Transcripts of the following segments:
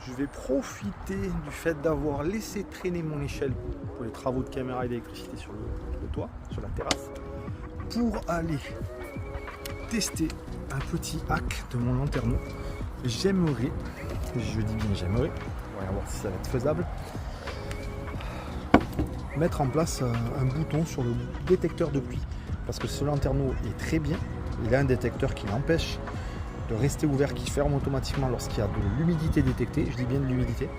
je vais profiter du fait d'avoir laissé traîner mon échelle pour les travaux de caméra et d'électricité sur le toit, sur la terrasse, pour aller tester un petit hack de mon lanterneau. J'aimerais, je dis bien j'aimerais, on va voir si ça va être faisable, mettre en place un bouton sur le détecteur de pluie. Parce que ce lanterneau est très bien, il a un détecteur qui l'empêche de rester ouvert, qui ferme automatiquement lorsqu'il y a de l'humidité détectée. Je dis bien de l'humidité,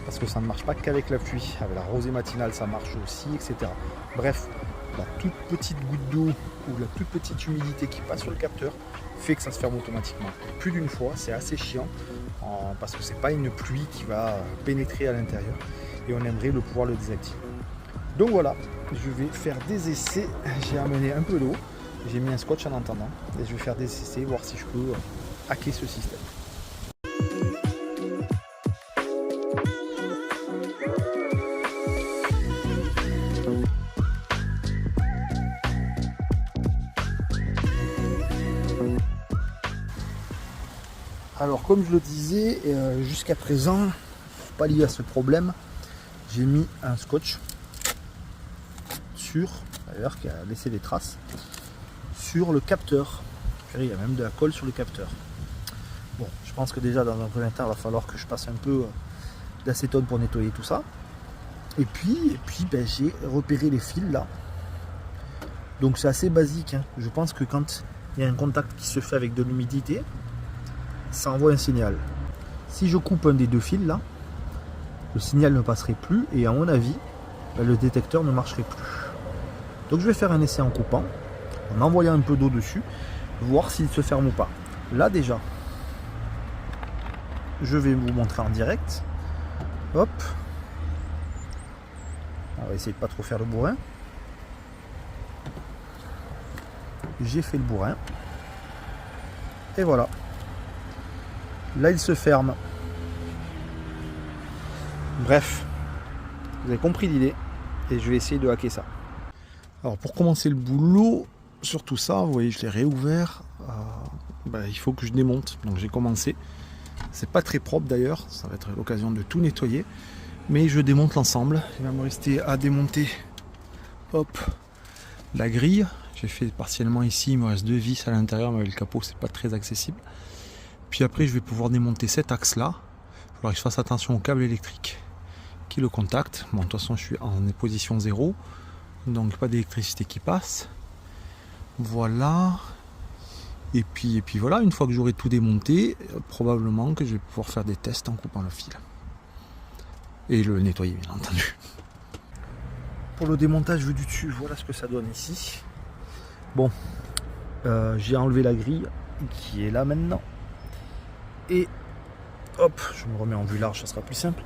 parce que ça ne marche pas qu'avec la pluie, avec la rosée matinale ça marche aussi, etc. Bref, la toute petite goutte d'eau ou la toute petite humidité qui passe sur le capteur fait que ça se ferme automatiquement. Et plus d'une fois, c'est assez chiant, parce que c'est pas une pluie qui va pénétrer à l'intérieur, et on aimerait pouvoir le désactiver. Donc voilà, je vais faire des essais. J'ai amené un peu d'eau, j'ai mis un scotch en attendant, et je vais faire des essais, voir si je peux hacker ce système. Alors comme je le disais, jusqu'à présent, pas lié à ce problème, j'ai mis un scotch sur, d'ailleurs qui a laissé des traces, sur le capteur. Il y a même de la colle sur le capteur. Bon, je pense que déjà dans un premier temps, il va falloir que je passe un peu d'acétone pour nettoyer tout ça. Et puis ben, j'ai repéré les fils là. Donc c'est assez basique, hein. Je pense que quand il y a un contact qui se fait avec de l'humidité, ça envoie un signal. Si je coupe un des deux fils là, le signal ne passerait plus et à mon avis, ben, le détecteur ne marcherait plus. Donc je vais faire un essai en coupant, en envoyant un peu d'eau dessus, voir s'il se ferme ou pas. Là déjà, je vais vous montrer en direct. Hop. On va essayer de pas trop faire le bourrin. J'ai fait le bourrin. Et voilà. Là il se ferme. Bref, vous avez compris l'idée. Et je vais essayer de hacker ça. Alors pour commencer le boulot sur tout ça, vous voyez je l'ai réouvert. Il faut que je démonte. Donc j'ai commencé. C'est pas très propre d'ailleurs. Ça va être l'occasion de tout nettoyer. Mais je démonte l'ensemble. Il va me rester à démonter hop, la grille. J'ai fait partiellement ici. Il me reste deux vis à l'intérieur. Mais le capot c'est pas très accessible. Puis après je vais pouvoir démonter cet axe là. Il faudra que je fasse attention au câble électrique qui le contacte. Bon de toute façon je suis en position 0. Donc pas d'électricité qui passe. Voilà. Et puis voilà, une fois que j'aurai tout démonté, probablement que je vais pouvoir faire des tests en coupant le fil. Et le nettoyer bien entendu. Pour le démontage vu du dessus, voilà ce que ça donne ici. Bon, j'ai enlevé la grille qui est là maintenant. Et hop, je me remets en vue large, ça sera plus simple.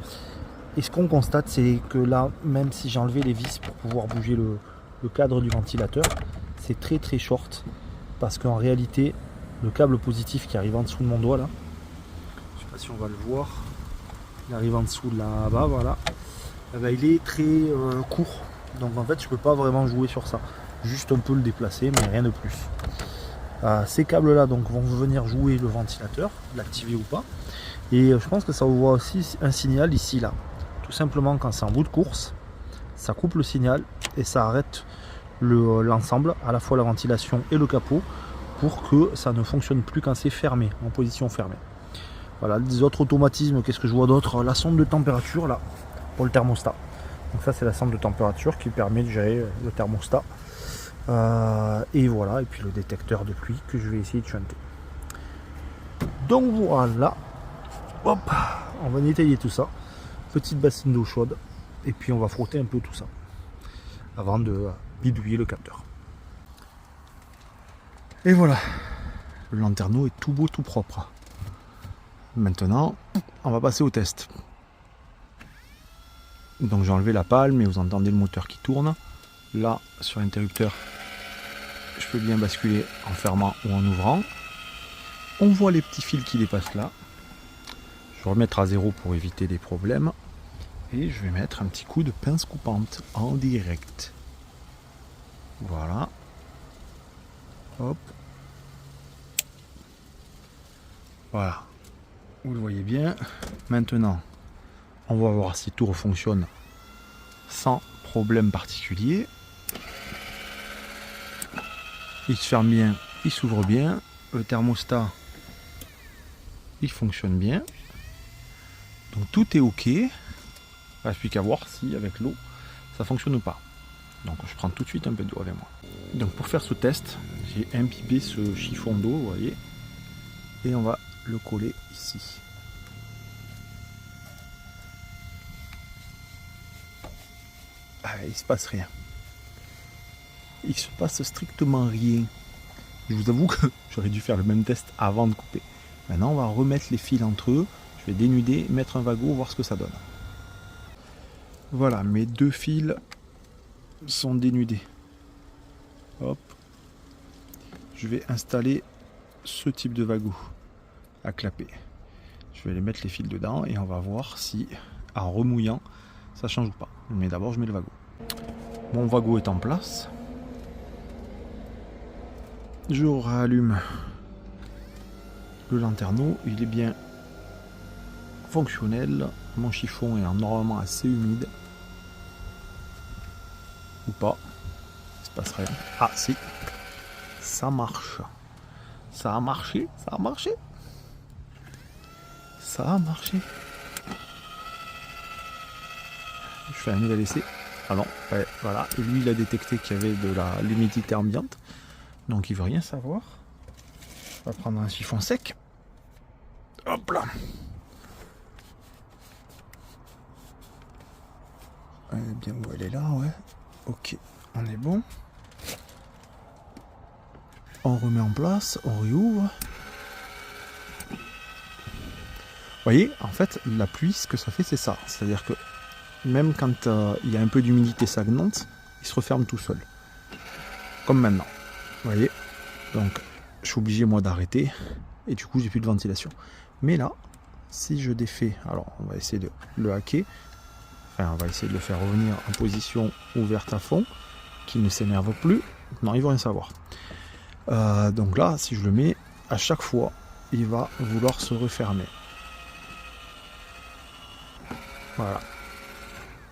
Et ce qu'on constate, c'est que là, même si j'ai enlevé les vis pour pouvoir bouger le cadre du ventilateur, c'est très très short. Parce qu'en réalité, le câble positif qui arrive en dessous de mon doigt là, je sais pas si on va le voir, il arrive en dessous de là-bas, voilà. Eh ben, il est très court. Donc en fait, je peux pas vraiment jouer sur ça. Juste on peut le déplacer, mais rien de plus. Ces câbles là donc vont venir jouer le ventilateur, l'activer ou pas. Et je pense que ça vous voit aussi un signal ici là. Tout simplement quand c'est en bout de course, ça coupe le signal et ça arrête l'ensemble, à la fois la ventilation et le capot, pour que ça ne fonctionne plus quand c'est fermé, en position fermée. Voilà, des autres automatismes, qu'est-ce que je vois d'autre? La sonde de température là, pour le thermostat. Donc ça c'est la sonde de température qui permet de gérer le thermostat. Et voilà, et puis le détecteur de pluie que je vais essayer de chanter. Donc voilà, hop, on va nettoyer tout ça. Petite bassine d'eau chaude, et puis on va frotter un peu tout ça avant de bidouiller le capteur. Et voilà, le lanterneau est tout beau, tout propre. Maintenant, on va passer au test. Donc j'ai enlevé la palme et vous entendez le moteur qui tourne. Là, sur l'interrupteur, je peux bien basculer en fermant ou en ouvrant. On voit les petits fils qui dépassent là. Je vais remettre à 0 pour éviter des problèmes. Et je vais mettre un petit coup de pince coupante en direct. Voilà. Hop. Voilà. Vous le voyez bien. Maintenant, on va voir si tout fonctionne sans problème particulier. Il se ferme bien, il s'ouvre bien. Le thermostat, il fonctionne bien. Donc tout est ok. Il ne reste plus qu'à voir si avec l'eau ça fonctionne ou pas. Donc je prends tout de suite un peu d'eau avec moi. Donc pour faire ce test, j'ai imbibé ce chiffon d'eau, vous voyez. Et on va le coller ici. Ah, il se passe rien. Il se passe strictement rien. Je vous avoue que j'aurais dû faire le même test avant de couper. Maintenant on va remettre les fils entre eux. Je vais dénuder, mettre un wagot, voir ce que ça donne. Voilà, mes deux fils sont dénudés. Hop. Je vais installer ce type de wagot à clapper. Je vais les mettre les fils dedans et on va voir si en remouillant ça change ou pas. Mais d'abord je mets le wagot. Mon wagot est en place. Je rallume le lanterneau, il est bien fonctionnel. Mon chiffon est normalement assez humide. Ou pas. Il se passe rien. Ah si. Ça marche. Ça a marché. Ça a marché. Ça a marché. Je fais un nouvel essai. Ah non, ouais, voilà. Et lui il a détecté qu'il y avait de l'humidité ambiante. Donc il veut rien savoir. On va prendre un chiffon sec. Hop là. Elle est bien où elle est là, ouais. Ok, on est bon. On remet en place, on réouvre. Vous voyez, en fait, la pluie, ce que ça fait, c'est ça. C'est-à-dire que même quand il y a un peu d'humidité stagnante, il se referme tout seul. Comme maintenant. Vous voyez? Donc, je suis obligé, moi, d'arrêter. Et du coup, j'ai plus de ventilation. Mais là, si je défais... Alors, on va essayer de le hacker. Enfin, on va essayer de le faire revenir en position ouverte à fond, qu'il ne s'énerve plus. Non, il ne veut rien savoir. Donc là, si je le mets, à chaque fois, il va vouloir se refermer. Voilà.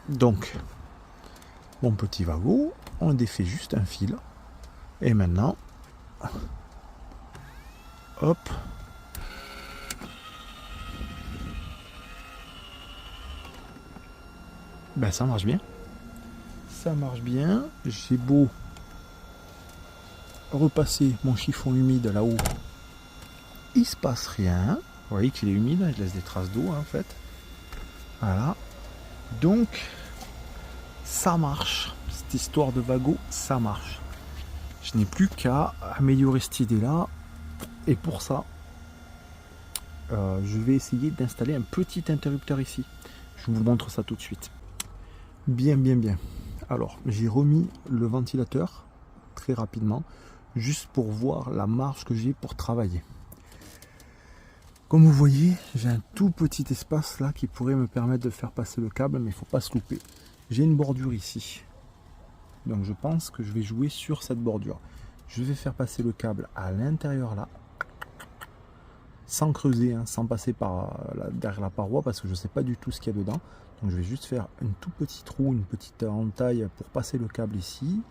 Donc, mon petit wagot, on défait juste un fil. Et maintenant, hop. Ben ça marche bien. Ça marche bien. J'ai beau repasser mon chiffon humide là-haut. Il se passe rien. Vous voyez qu'il est humide, je laisse des traces d'eau en fait. Voilà. Donc, ça marche. Cette histoire de wagot, ça marche. Je n'ai plus qu'à améliorer cette idée-là. Et pour ça, je vais essayer d'installer un petit interrupteur ici. Je vous montre ça tout de suite. Bien. Alors, j'ai remis le ventilateur très rapidement, juste pour voir la marge que j'ai pour travailler. Comme vous voyez, j'ai un tout petit espace là qui pourrait me permettre de faire passer le câble, mais il ne faut pas se louper. J'ai une bordure ici. Donc je pense que je vais jouer sur cette bordure. Je vais faire passer le câble à l'intérieur là, sans creuser, hein, sans passer par derrière la paroi, parce que je ne sais pas du tout ce qu'il y a dedans. Donc je vais juste faire un tout petit trou, une petite entaille pour passer le câble ici.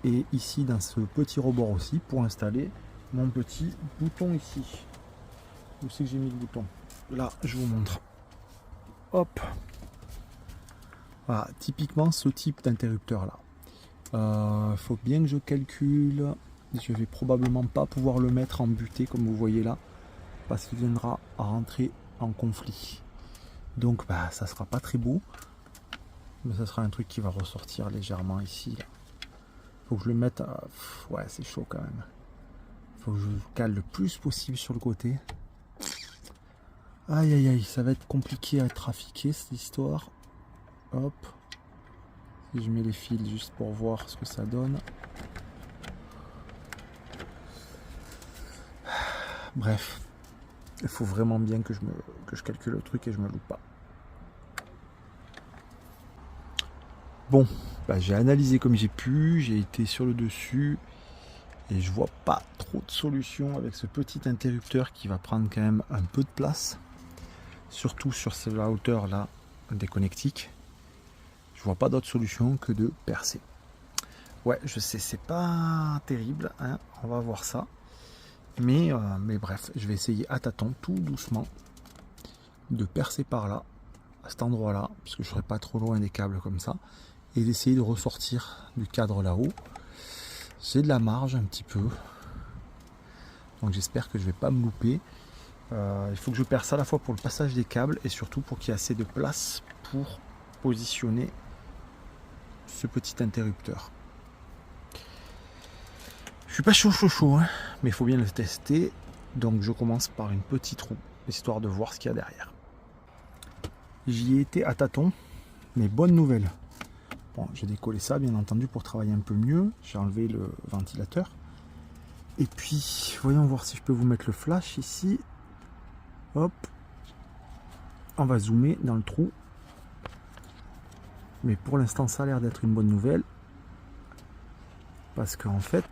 Et ici dans ce petit rebord aussi, pour installer mon petit bouton ici. Où c'est que j'ai mis le bouton? Là, je vous montre. Hop. Voilà, typiquement ce type d'interrupteur là. Faut bien que je calcule. Je vais probablement pas pouvoir le mettre en butée comme vous voyez là, parce qu'il viendra à rentrer en conflit. Donc bah ça sera pas très beau, mais ça sera un truc qui va ressortir légèrement ici. Là. Faut que je le mette à... Ouais, c'est chaud quand même. Faut que je cale le plus possible sur le côté. Aïe, ça va être compliqué à trafiquer cette histoire. Hop. Si je mets les fils juste pour voir ce que ça donne. Bref. Il faut vraiment bien que je calcule le truc et je me loupe pas. Bon, bah, j'ai analysé comme j'ai pu, j'ai été sur le dessus. Et je vois pas trop de solution avec ce petit interrupteur qui va prendre quand même un peu de place. Surtout sur la hauteur là des connectiques. Je vois pas d'autre solution que de percer. Ouais, je sais, c'est pas terrible, hein, on va voir ça. Mais bref, je vais essayer à tâtons, tout doucement, de percer par là, à cet endroit-là, puisque je serai pas trop loin des câbles comme ça, et d'essayer de ressortir du cadre là-haut. J'ai de la marge un petit peu, donc j'espère que je vais pas me louper. Il faut que je perce à la fois pour le passage des câbles et surtout pour qu'il y ait assez de place pour positionner ce petit interrupteur. Je suis pas chaud, hein, mais il faut bien le tester. Donc je commence par une petite roue, histoire de voir ce qu'il y a derrière. J'y ai été à tâtons, mais bonne nouvelle. Bon, j'ai décollé ça bien entendu pour travailler un peu mieux. J'ai enlevé le ventilateur. Et puis, voyons voir si je peux vous mettre le flash ici. Hop. On va zoomer dans le trou. Mais pour l'instant, ça a l'air d'être une bonne nouvelle. Parce qu'en fait...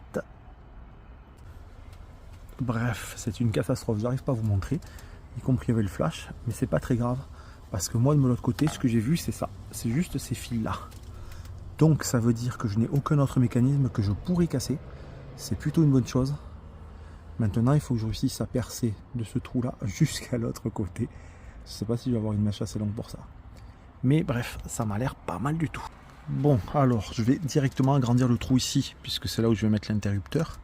Bref, c'est une catastrophe. J'arrive pas à vous montrer. Y compris avec le flash. Mais c'est pas très grave. Parce que moi, de l'autre côté, ce que j'ai vu, c'est ça. C'est juste ces fils-là. Donc, ça veut dire que je n'ai aucun autre mécanisme que je pourrais casser. C'est plutôt une bonne chose. Maintenant, il faut que je réussisse à percer de ce trou-là jusqu'à l'autre côté. Je sais pas si je vais avoir une mèche assez longue pour ça. Mais bref, ça m'a l'air pas mal du tout. Bon, alors, je vais directement agrandir le trou ici, puisque c'est là où je vais mettre l'interrupteur.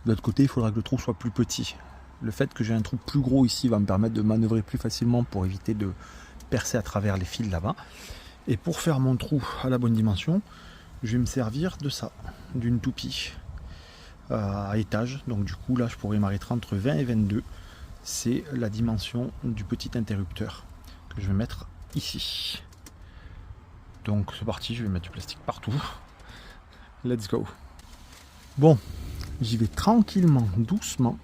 De l'autre côté, il faudra que le trou soit plus petit. Le fait que j'ai un trou plus gros ici va me permettre de manœuvrer plus facilement pour éviter de percer à travers les fils là-bas. Et pour faire mon trou à la bonne dimension, je vais me servir de ça, d'une toupie à étage. Donc du coup, là, je pourrais m'arrêter entre 20 et 22. C'est la dimension du petit interrupteur que je vais mettre ici. Donc c'est parti, je vais mettre du plastique partout. Let's go. Bon, j'y vais tranquillement, doucement,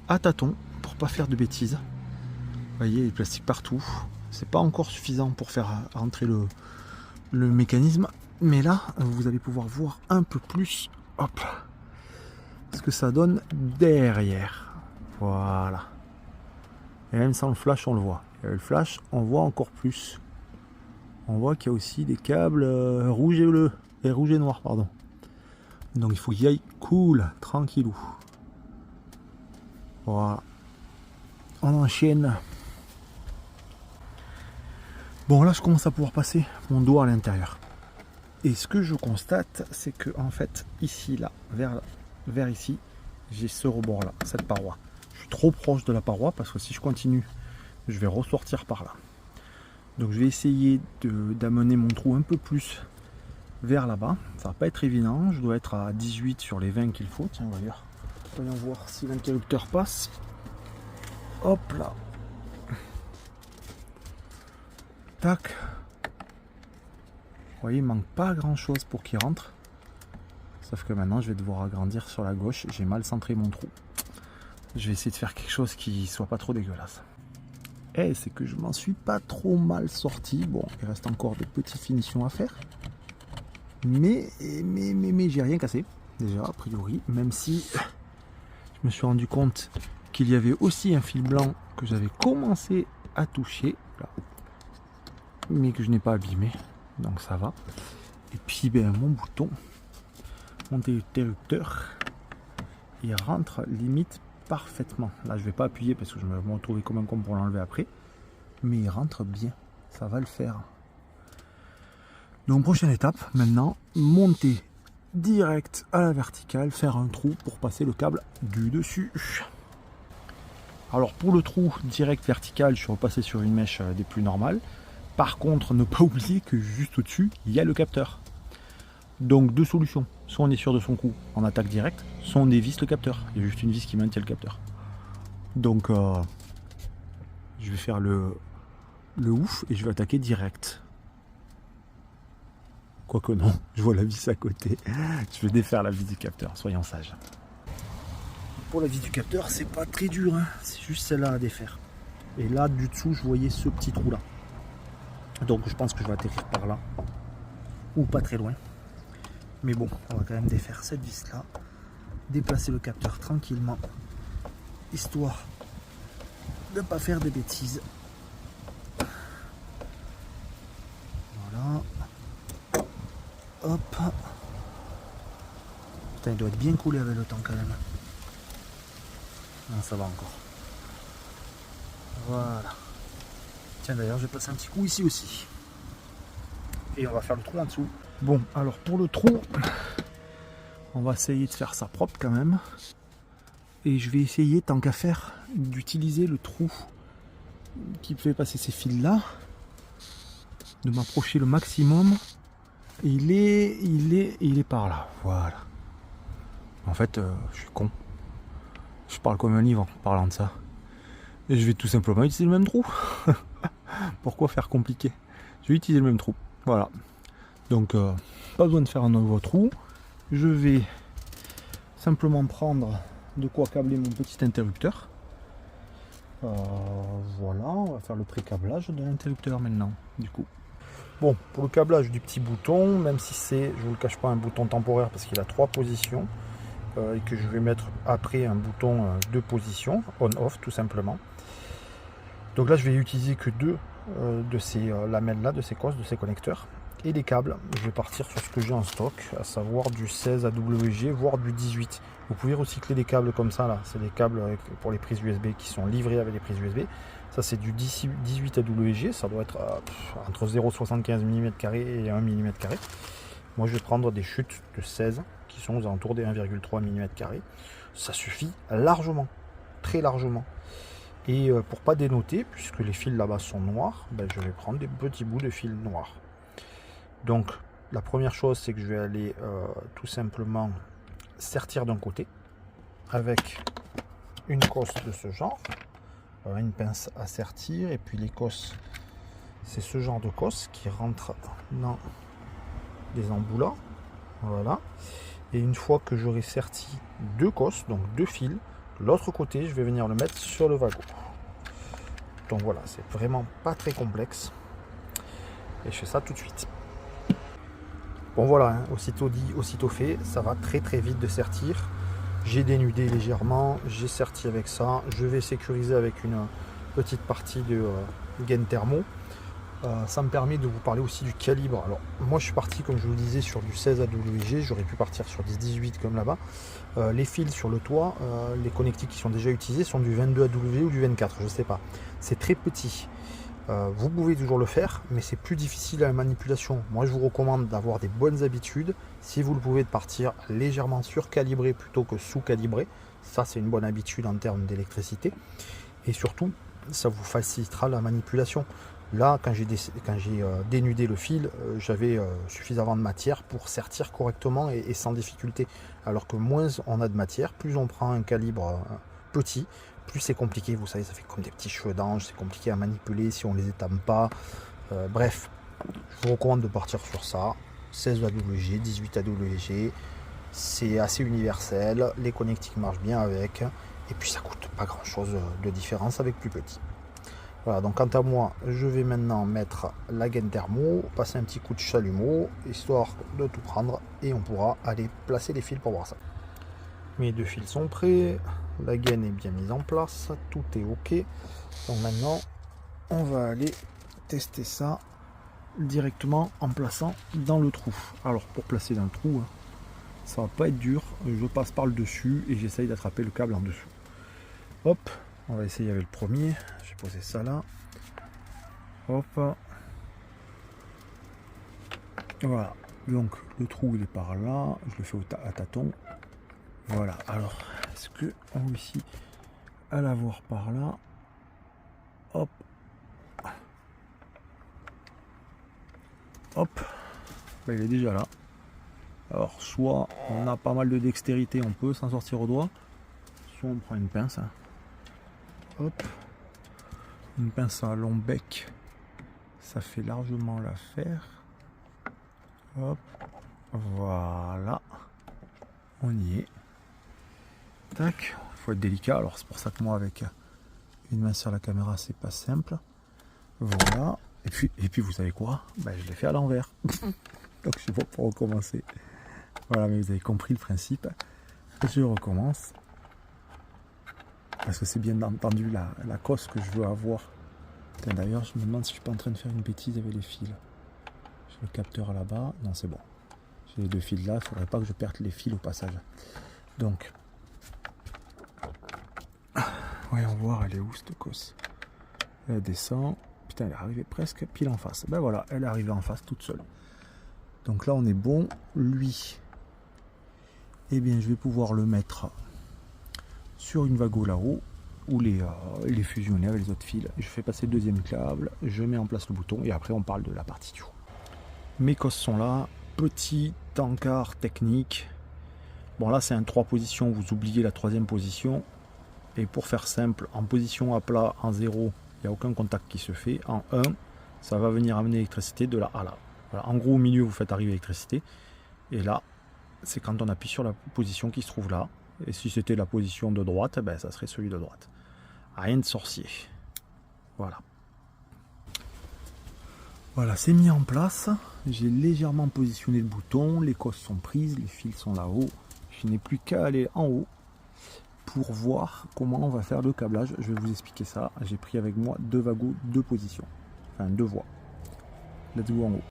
à tâtons, pour pas faire de bêtises. Vous voyez, du plastique partout. C'est pas encore suffisant pour faire rentrer le mécanisme. Mais là, vous allez pouvoir voir un peu plus, hop, ce que ça donne derrière. Voilà. Et même sans le flash, on le voit. Et avec le flash, on voit encore plus. On voit qu'il y a aussi des câbles rouge et bleu. Et rouge et noir, pardon. Donc il faut qu'il y aille cool, tranquillou. Voilà. On enchaîne. Bon, là, je commence à pouvoir passer mon doigt à l'intérieur. Et ce que je constate, c'est que en fait, ici, là, vers ici, j'ai ce rebord-là, cette paroi. Je suis trop proche de la paroi parce que si je continue, je vais ressortir par là. Donc je vais essayer d'amener mon trou un peu plus vers là-bas. Ça va pas être évident, je dois être à 18 sur les 20 qu'il faut. Tiens, voyons voir si l'interrupteur passe. Hop là. Tac. Vous voyez, il manque pas grand chose pour qu'il rentre. Sauf que maintenant, je vais devoir agrandir sur la gauche. J'ai mal centré mon trou. Je vais essayer de faire quelque chose qui soit pas trop dégueulasse. Et c'est que je m'en suis pas trop mal sorti. Bon, il reste encore des petites finitions à faire. Mais j'ai rien cassé. Déjà, a priori. Même si je me suis rendu compte qu'il y avait aussi un fil blanc que j'avais commencé à toucher. Là, mais que je n'ai pas abîmé. Donc ça va. Et puis ben, mon bouton, mon interrupteur, il rentre limite parfaitement. Là je vais pas appuyer parce que je vais me retrouver comme un con pour l'enlever après. Mais il rentre bien. Ça va le faire. Donc prochaine étape, maintenant, monter direct à la verticale, faire un trou pour passer le câble du dessus. Alors pour le trou direct vertical, je suis repassé sur une mèche des plus normales. Par contre, ne pas oublier que juste au-dessus, il y a le capteur. Donc deux solutions. Soit on est sûr de son coup en attaque directe, soit on dévisse le capteur. Il y a juste une vis qui maintient le capteur. Donc je vais faire le ouf et je vais attaquer direct. Quoique non, je vois la vis à côté. Je vais défaire la vis du capteur, soyons sages. Pour la vis du capteur, c'est pas très dur, hein. C'est juste celle-là à défaire. Et là, du dessous, je voyais ce petit trou-là. Donc je pense que je vais atterrir par là. Ou pas très loin. Mais bon, on va quand même défaire cette vis-là. déplacer le capteur tranquillement, histoire de ne pas faire de bêtises. Voilà. Hop. Putain, il doit être bien coulé avec le temps quand même. Non, ça va encore. Voilà. Tiens, d'ailleurs, je vais passer un petit coup ici aussi. Et on va faire le trou en dessous. Bon, alors pour le trou, on va essayer de faire ça propre quand même. Et je vais essayer, tant qu'à faire, d'utiliser le trou qui fait passer ces fils là, de m'approcher le maximum. Il est par là, voilà. En fait, je suis con. Je parle comme un livre en parlant de ça. Et je vais tout simplement utiliser le même trou. Pourquoi faire compliqué? Je vais utiliser le même trou, voilà. Donc, pas besoin de faire un nouveau trou. Je vais simplement prendre de quoi câbler mon petit interrupteur. Voilà, on va faire le pré-câblage de l'interrupteur maintenant, du coup. Bon, pour le câblage du petit bouton, même si c'est, je ne vous le cache pas, un bouton temporaire parce qu'il a 3 positions et que je vais mettre après un bouton de position, on-off tout simplement. Donc là, je vais utiliser que 2 de ces lamelles-là, de ces cosses, de ces connecteurs. Et les câbles, je vais partir sur ce que j'ai en stock, à savoir du 16 AWG, voire du 18. Vous pouvez recycler des câbles comme ça, là. C'est des câbles pour les prises USB qui sont livrés avec les prises USB. Ça, c'est du 18 AWG, ça doit être entre 0,75 mm et 1 mm. Moi, je vais prendre des chutes de 16 qui sont aux alentours des 1,3 mm. Ça suffit largement, très largement. Et pour pas dénoter, puisque les fils là-bas sont noirs, ben, je vais prendre des petits bouts de fils noirs. Donc la première chose, c'est que je vais aller tout simplement sertir d'un côté avec une cosse de ce genre. Voilà, une pince à sertir, et puis les cosses, c'est ce genre de cosse qui rentre dans des embouts là. Voilà. Et une fois que j'aurai serti 2 cosses, donc 2 fils, l'autre côté, je vais venir le mettre sur le wagon. Donc voilà, c'est vraiment pas très complexe. Et je fais ça tout de suite. Bon voilà, hein, aussitôt dit, aussitôt fait, ça va très très vite de sertir. J'ai dénudé légèrement, j'ai serti avec ça. Je vais sécuriser avec une petite partie de gaine thermo. Ça me permet de vous parler aussi du calibre. Alors moi je suis parti, comme je vous le disais, sur du 16 AWG, j'aurais pu partir sur du 18 comme là-bas. Les fils sur le toit, les connectiques qui sont déjà utilisés sont du 22 AW ou du 24, je ne sais pas. C'est très petit. Vous pouvez toujours le faire, mais c'est plus difficile à la manipulation. Moi, je vous recommande d'avoir des bonnes habitudes. Si vous le pouvez, de partir légèrement surcalibré plutôt que sous-calibré. Ça, c'est une bonne habitude en termes d'électricité. Et surtout, ça vous facilitera la manipulation. Là, quand j'ai dénudé le fil, j'avais suffisamment de matière pour sertir correctement et sans difficulté. Alors que moins on a de matière, plus on prend un calibre petit, plus c'est compliqué. Vous savez, ça fait comme des petits cheveux d'ange, c'est compliqué à manipuler si on les étame pas. Bref, je vous recommande de partir sur ça. 16 AWG, 18 AWG, c'est assez universel, les connectiques marchent bien avec, et puis ça coûte pas grand chose de différence avec plus petit. Voilà, donc quant à moi, je vais maintenant mettre la gaine thermo, passer un petit coup de chalumeau, histoire de tout prendre, et on pourra aller placer les fils pour voir ça. Mes 2 fils sont prêts, la gaine est bien mise en place, tout est ok. Donc maintenant, on va aller tester ça directement en plaçant dans le trou. Alors pour placer dans le trou, ça va pas être dur, je passe par le dessus et j'essaye d'attraper le câble en dessous. Hop, on va essayer avec le premier. Je vais poser ça là. Hop. Voilà. Donc le trou il est par là. Je le fais à tâtons. Voilà. Alors, est-ce que on réussit à l'avoir par là? Hop. Hop. Ben, il est déjà là. Alors, soit on a pas mal de dextérité, on peut s'en sortir au doigt. Soit on prend une pince. Hop. Une pince à long bec, ça fait largement l'affaire. Hop, voilà, on y est. Tac, il faut être délicat, alors c'est pour ça que moi avec une main sur la caméra c'est pas simple. Voilà, et puis vous savez quoi, ben, je l'ai fait à l'envers. Donc je vais pas recommencer. Voilà, mais vous avez compris le principe. Je recommence. Parce que c'est bien entendu la cosse que je veux avoir. D'ailleurs, je me demande si je suis pas en train de faire une bêtise avec les fils. J'ai le capteur là-bas. Non, c'est bon. J'ai les deux fils là. Il ne faudrait pas que je perde les fils au passage. Donc, voyons voir, elle est où cette cosse? Elle descend. Putain, elle est arrivée presque pile en face. Ben voilà, elle est arrivée en face toute seule. Donc là, on est bon. Lui, eh bien, je vais pouvoir le mettre sur une vago là-haut, ou les fusionner avec les autres fils. Je fais passer le deuxième câble, je mets en place le bouton, et après on parle de la partie du haut. Mes cosses sont là, petit encart technique. Bon là c'est un 3 positions, vous oubliez la troisième position. Et pour faire simple, en position à plat, en 0, il n'y a aucun contact qui se fait. En 1, ça va venir amener l'électricité de là à là. Voilà. En gros au milieu vous faites arriver l'électricité. Et là, c'est quand on appuie sur la position qui se trouve là. Et si c'était la position de droite, ben, ça serait celui de droite. Rien de sorcier. Voilà. Voilà, c'est mis en place. J'ai légèrement positionné le bouton. Les cosses sont prises, les fils sont là-haut. Je n'ai plus qu'à aller en haut pour voir comment on va faire le câblage. Je vais vous expliquer ça. J'ai pris avec moi 2 wagons, 2 positions. Enfin, 2 voies. Let's go en haut.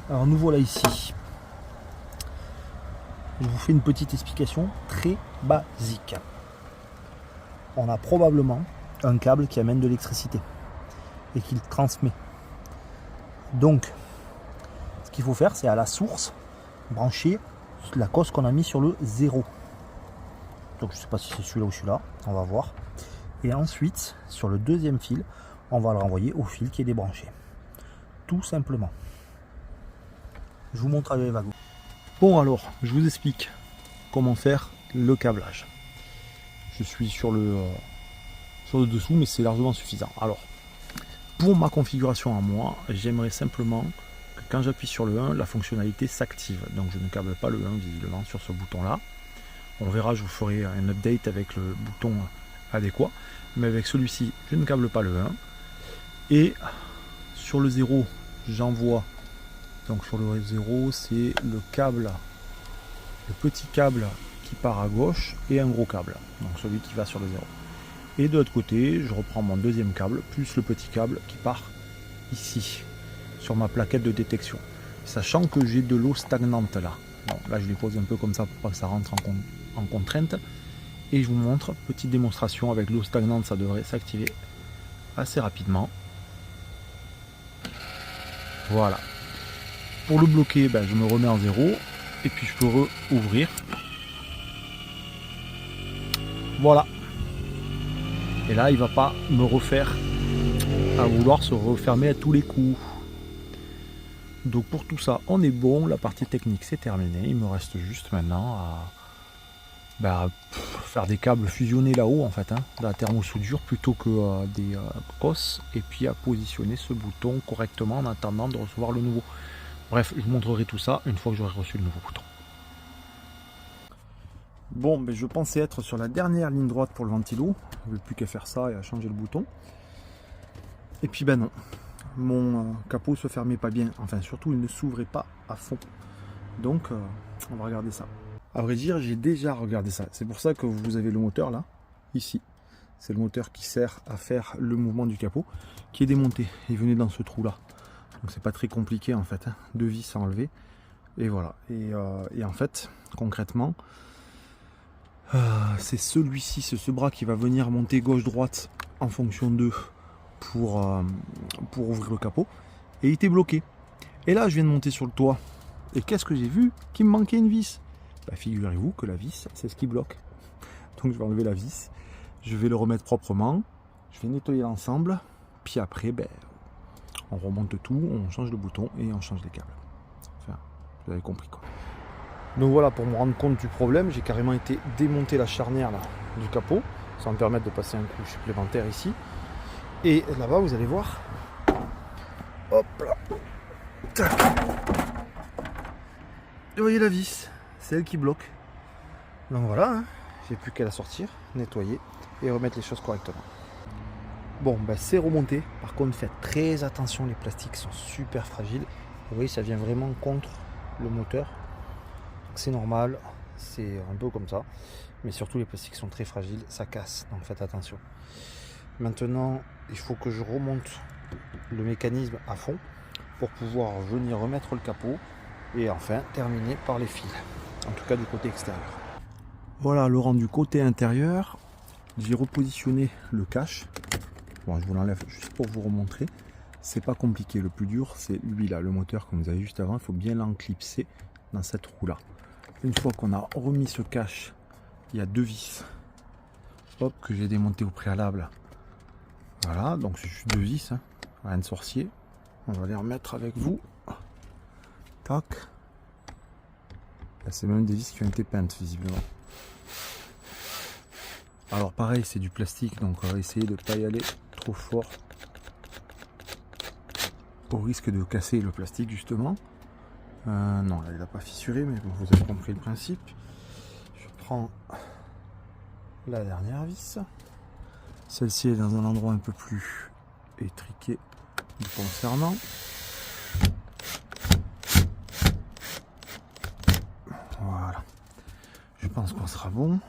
Alors nous voilà ici. Je vous fais une petite explication très basique. On a probablement un câble qui amène de l'électricité et qui le transmet. Donc, ce qu'il faut faire, c'est à la source brancher la cosse qu'on a mis sur le 0. Donc je ne sais pas si c'est celui-là ou celui-là, on va voir. Et ensuite, sur le deuxième fil, on va le renvoyer au fil qui est débranché. Tout simplement. Je vous montre avec les wagons. Bon alors, je vous explique comment faire le câblage. Je suis sur le dessous, mais c'est largement suffisant. Alors, pour ma configuration à moi, j'aimerais simplement que quand j'appuie sur le 1, la fonctionnalité s'active. Donc je ne câble pas le 1 visiblement sur ce bouton-là. On verra, je vous ferai un update avec le bouton adéquat. Mais avec celui-ci, je ne câble pas le 1. Et sur le 0, j'envoie. Donc sur le 0, c'est le câble, le petit câble qui part à gauche et un gros câble. Donc celui qui va sur le 0. Et de l'autre côté, je reprends mon deuxième câble, plus le petit câble qui part ici, sur ma plaquette de détection. Sachant que j'ai de l'eau stagnante là. Bon, là je les pose un peu comme ça pour pas que ça rentre en contrainte. Et je vous montre, petite démonstration avec l'eau stagnante, ça devrait s'activer assez rapidement. Voilà. Pour le bloquer, ben, je me remets en 0. Et puis je peux rouvrir. Voilà. Et là, il ne va pas me refaire à vouloir se refermer à tous les coups. Donc pour tout ça, on est bon. La partie technique, c'est terminé. Il me reste juste maintenant à faire des câbles fusionnés là-haut, en fait, de la thermosoudure plutôt que des cosses. Et puis à positionner ce bouton correctement en attendant de recevoir le nouveau. Bref, je vous montrerai tout ça une fois que j'aurai reçu le nouveau bouton. Bon, ben je pensais être sur la dernière ligne droite pour le ventilo. Je n'avais plus qu'à faire ça et à changer le bouton. Et puis ben non, mon capot se fermait pas bien. Enfin, surtout, il ne s'ouvrait pas à fond. Donc, on va regarder ça. À vrai dire, j'ai déjà regardé ça. C'est pour ça que vous avez le moteur là, ici. C'est le moteur qui sert à faire le mouvement du capot, qui est démonté. Il venait dans ce trou là. Donc c'est pas très compliqué en fait. 2 vis à enlever. Et voilà. Et en fait, concrètement, c'est celui-ci, c'est ce bras qui va venir monter gauche-droite en fonction d'eux pour ouvrir le capot. Et il était bloqué. Et là, je viens de monter sur le toit. Et qu'est-ce que j'ai vu? Qu'il me manquait une vis. Bah, figurez-vous que la vis, c'est ce qui bloque. Donc je vais enlever la vis. Je vais le remettre proprement. Je vais nettoyer l'ensemble. Puis après, ben, on remonte tout, on change le bouton et on change les câbles. Enfin, vous avez compris quoi. Donc voilà, pour me rendre compte du problème, j'ai carrément été démonter la charnière là, du capot. Ça va me permettre de passer un coup supplémentaire ici. Et là-bas, vous allez voir. Hop là. Tac. Vous voyez la vis, c'est elle qui bloque. Donc voilà, hein, j'ai plus qu'à la sortir, nettoyer et remettre les choses correctement. Bon, ben c'est remonté. Par contre, faites très attention, les plastiques sont super fragiles. Vous voyez, ça vient vraiment contre le moteur. C'est normal, c'est un peu comme ça. Mais surtout, les plastiques sont très fragiles, ça casse, donc faites attention. Maintenant, il faut que je remonte le mécanisme à fond pour pouvoir venir remettre le capot et enfin terminer par les fils, en tout cas du côté extérieur. Voilà le rendu côté intérieur. J'ai repositionné le cache. Bon, je vous l'enlève juste pour vous remontrer. C'est pas compliqué, le plus dur c'est lui là, le moteur comme vous avez juste avant. Il faut bien l'enclipser dans cette roue là. Une fois qu'on a remis ce cache, il y a deux vis, hop, que j'ai démonté au préalable. Voilà, donc c'est juste deux vis, hein, rien de sorcier. On va les remettre avec vous. Tac. Là, c'est même des vis qui ont été peintes visiblement. Alors pareil, c'est du plastique, donc on va essayer de ne pas y aller trop fort au risque de casser le plastique justement. Non, là il n'a pas fissuré, mais bon, vous avez compris le principe. Je prends la dernière vis. Celle-ci est dans un endroit un peu plus étriqué me concernant. Voilà. Je pense qu'on sera bon.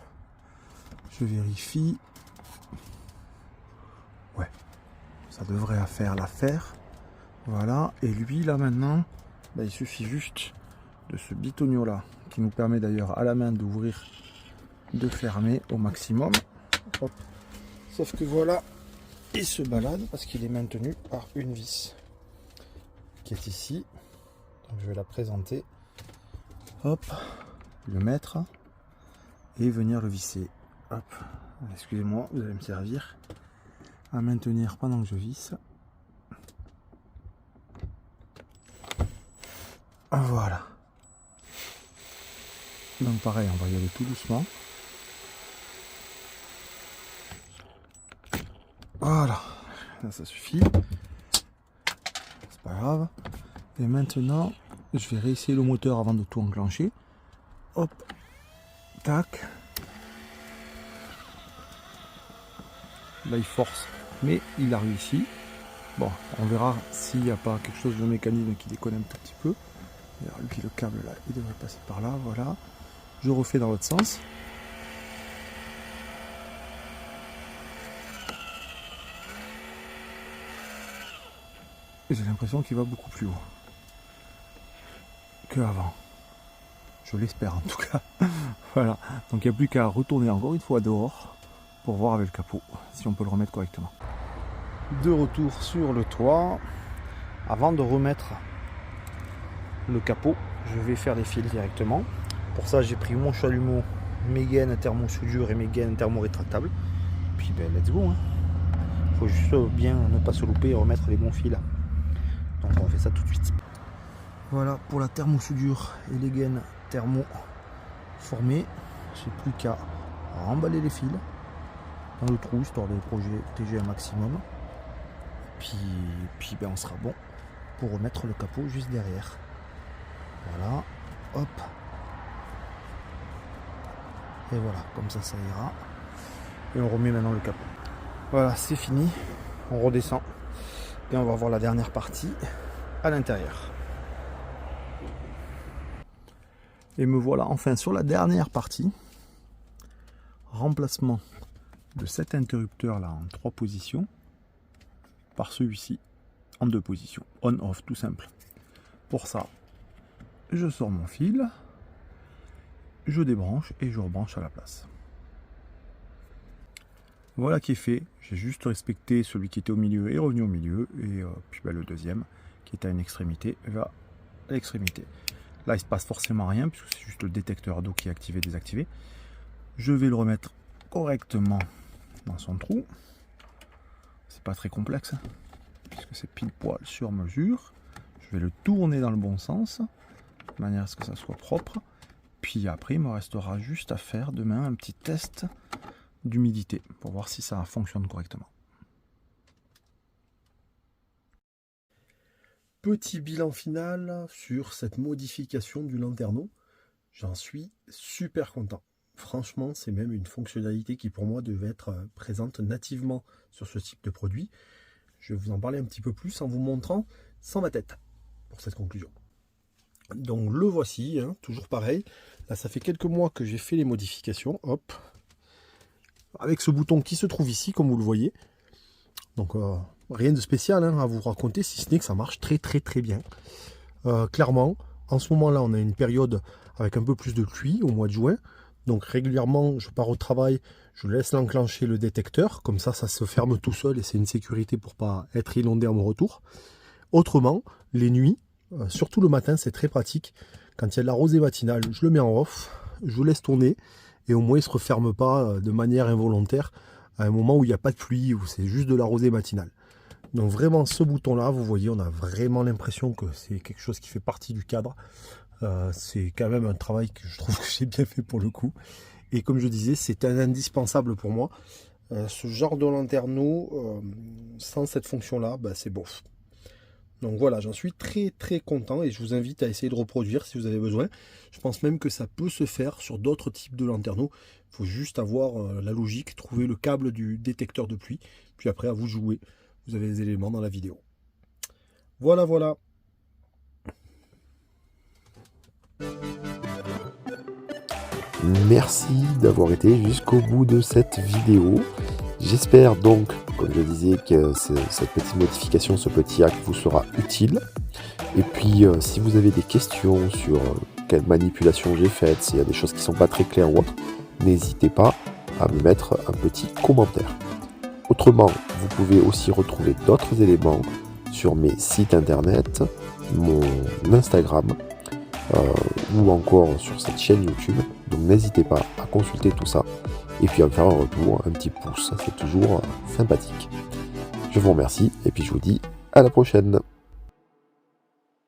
Je vérifie. Ouais. Ça devrait faire l'affaire. Voilà. Et lui, là maintenant, bah, il suffit juste de ce bitonio là, qui nous permet d'ailleurs à la main d'ouvrir, de fermer au maximum. Hop. Sauf que voilà, il se balade parce qu'il est maintenu par une vis qui est ici. Donc je vais la présenter. Hop, le mettre et venir le visser. Hop, excusez-moi, vous allez me servir à maintenir pendant que je visse. Voilà. Donc pareil, on va y aller tout doucement. Voilà, là ça suffit. C'est pas grave. Et maintenant, je vais réessayer le moteur avant de tout enclencher. Hop, tac. Là il force, mais il a réussi. Bon, on verra s'il n'y a pas quelque chose de mécanisme qui déconne un tout petit peu. Et puis le câble là, il devrait passer par là, voilà. Je refais dans l'autre sens. Et j'ai l'impression qu'il va beaucoup plus haut que avant. Je l'espère en tout cas. Voilà, donc il n'y a plus qu'à retourner encore une fois dehors pour voir avec le capot si on peut le remettre correctement. De retour sur le toit. Avant de remettre le capot, je vais faire les fils directement. Pour ça, j'ai pris mon chalumeau, mes gaines thermo-soudure et mes gaines thermo-rétractables. Puis ben, let's go. Il faut juste bien ne pas se louper et remettre les bons fils. Donc on fait ça tout de suite. Voilà pour la thermo-soudure et les gaines thermo formées. J'ai plus qu'à remballer les fils dans le trou histoire de les protéger un maximum. Puis ben, on sera bon pour remettre le capot juste derrière. Voilà, hop. Et voilà, comme ça, ça ira. Et on remet maintenant le capot. Voilà, c'est fini. On redescend. Et on va voir la dernière partie à l'intérieur. Et me voilà enfin sur la dernière partie. Remplacement de cet interrupteur là en 3 positions par celui-ci en 2 positions. On-off, tout simple. Pour ça, je sors mon fil, je débranche et je rebranche à la place. Voilà qui est fait. J'ai juste respecté celui qui était au milieu et revenu au milieu. Et puis ben, le deuxième qui était à une extrémité va à l'extrémité. Là il se passe forcément rien puisque c'est juste le détecteur d'eau qui est activé et désactivé. Je vais le remettre correctement dans son trou. C'est pas très complexe hein, puisque c'est pile poil sur mesure. Je vais le tourner dans le bon sens de manière à ce que ça soit propre. puis après, il me restera juste à faire demain un petit test d'humidité pour voir si ça fonctionne correctement. Petit bilan final sur cette modification du lanterneau. J'en suis super content. Franchement, c'est même une fonctionnalité qui pour moi devait être présente nativement sur ce type de produit. Je vais vous en parler un petit peu plus en vous montrant sans ma tête pour cette conclusion. Donc le voici, hein, toujours pareil. Là, ça fait quelques mois que j'ai fait les modifications. Hop, avec ce bouton qui se trouve ici, comme vous le voyez. Donc rien de spécial hein, à vous raconter, si ce n'est que ça marche très bien. Clairement, en ce moment-là, on a une période avec un peu plus de pluie au mois de juin. Donc régulièrement, je pars au travail, je laisse l'enclencher le détecteur. Comme ça se ferme tout seul et c'est une sécurité pour pas être inondé à mon retour. Autrement, les nuits, surtout le matin, c'est très pratique. Quand il y a de la rosée matinale, je le mets en off, je laisse tourner et au moins il ne se referme pas de manière involontaire à un moment où il n'y a pas de pluie, où c'est juste de la rosée matinale. Donc vraiment ce bouton là, vous voyez, on a vraiment l'impression que c'est quelque chose qui fait partie du cadre. C'est quand même un travail que je trouve que j'ai bien fait pour le coup. Et comme je disais, c'est un indispensable pour moi. Ce genre de lanterneau, sans cette fonction là, c'est bof. Donc voilà, j'en suis très content et je vous invite à essayer de reproduire si vous avez besoin. Je pense même que ça peut se faire sur d'autres types de lanterneaux. Il faut juste avoir la logique, trouver le câble du détecteur de pluie. Puis après, à vous de jouer. Vous avez les éléments dans la vidéo. Voilà. Merci d'avoir été jusqu'au bout de cette vidéo. J'espère donc, comme je disais, que cette petite modification, ce petit hack vous sera utile. Et puis, si vous avez des questions sur quelle manipulation j'ai faite, s'il y a des choses qui ne sont pas très claires ou autre, n'hésitez pas à me mettre un petit commentaire. Autrement, vous pouvez aussi retrouver d'autres éléments sur mes sites internet, mon Instagram, ou encore sur cette chaîne YouTube. Donc n'hésitez pas à consulter tout ça et puis à me faire un retour, un petit pouce, c'est toujours sympathique. Je vous remercie et puis je vous dis à la prochaine.